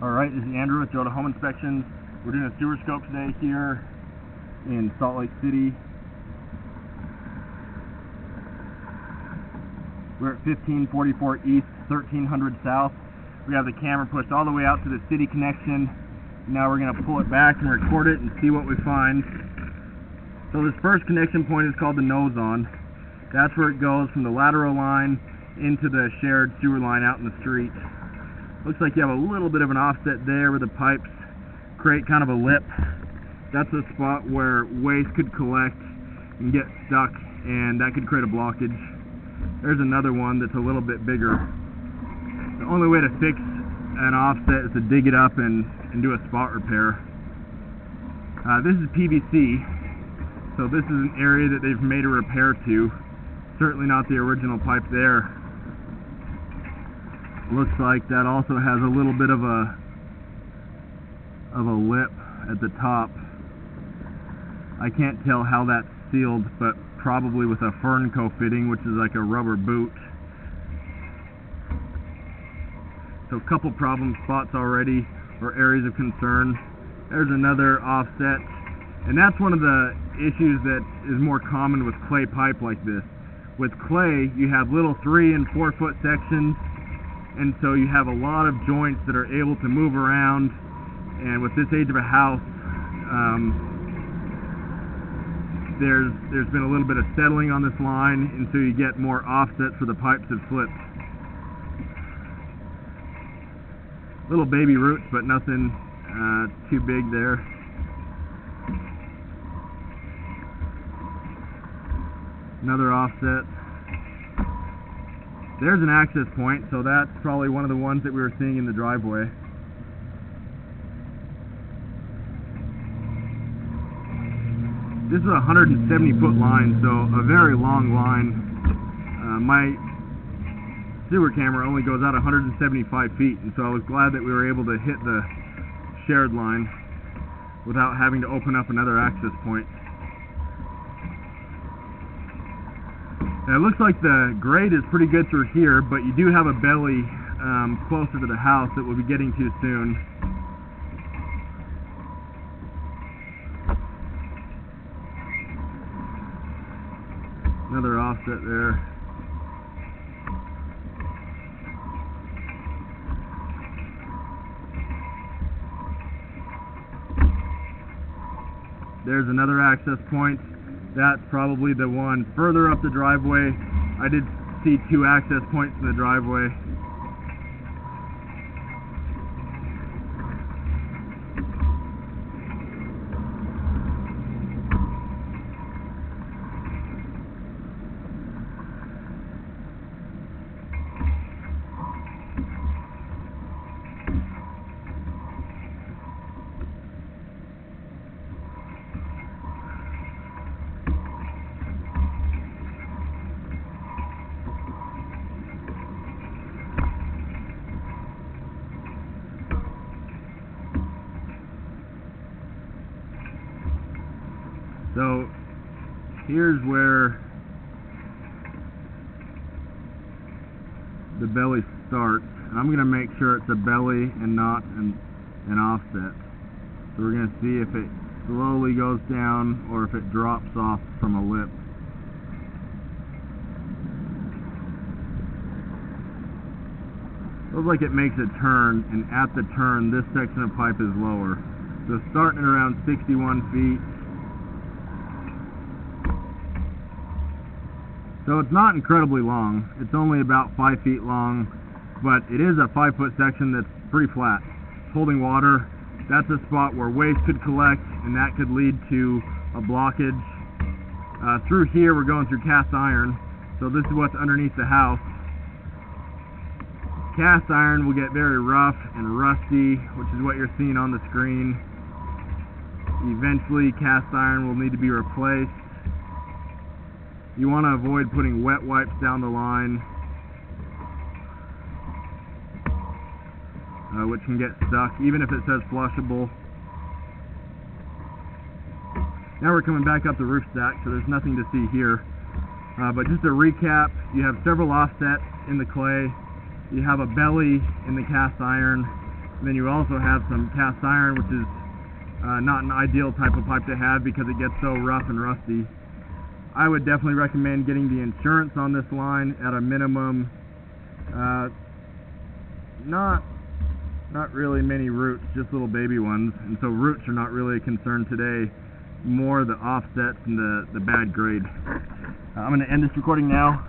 Alright, this is Andrew with Joda Home Inspections. We're doing a sewer scope today here in Salt Lake City. We're at 1544 East, 1300 South. We have the camera pushed all the way out to the city connection. Now we're going to pull it back and record it and see what we find. So this first connection point is called the nose on. That's where it goes from the lateral line into the shared sewer line out in the street. Looks like you have a little bit of an offset there where the pipes create kind of a lip. That's a spot where waste could collect and get stuck, and that could create a blockage. There's another one that's a little bit bigger. The only way to fix an offset is to dig it up and do a spot repair. This is PVC, so this is an area that they've made a repair to. Certainly not the original pipe there. Looks like that also has a little bit of a lip at the top. I can't tell how that's sealed, but probably with a Fernco fitting, which is like a rubber boot. So a couple problem spots already, or areas of concern. There's another offset, and that's one of the issues that is more common with clay pipe like this. With clay, you have little 3 and 4 foot sections, and so you have a lot of joints that are able to move around, and with this age of a house, there's been a little bit of settling on this line, and so you get more offsets where the pipes have slipped. Little baby roots, but nothing too big there. Another offset. There's an access point, so that's probably one of the ones that we were seeing in the driveway. This is a 170-foot line, so a very long line. My sewer camera only goes out 175 feet, and so I was glad that we were able to hit the shared line without having to open up another access point. And it looks like the grade is pretty good through here, but you do have a belly closer to the house that we'll be getting to soon. Another offset there. There's another access point. That's probably the one further up the driveway. I did see 2 access points in the driveway. So here's where the belly starts. I'm going to make sure it's a belly and not an offset. So we're going to see if it slowly goes down or if it drops off from a lip. Looks like it makes a turn, and at the turn this section of pipe is lower. So starting at around 61 feet. So it's not incredibly long. It's only about 5 feet long, but it is a 5-foot section that's pretty flat. It's holding water. That's a spot where waste could collect, and that could lead to a blockage. Through here we're going through cast iron, so this is what's underneath the house. Cast iron will get very rough and rusty, which is what you're seeing on the screen. Eventually cast iron will need to be replaced. You want to avoid putting wet wipes down the line, which can get stuck, even if it says flushable. Now we're coming back up the roof stack, so there's nothing to see here. But just to recap, you have several offsets in the clay. You have a belly in the cast iron. Then you also have some cast iron, which is not an ideal type of pipe to have because it gets so rough and rusty. I would definitely recommend getting the insurance on this line at a minimum. Not really many roots, just little baby ones, and so roots are not really a concern today. More the offsets and the bad grade. I'm going to end this recording now.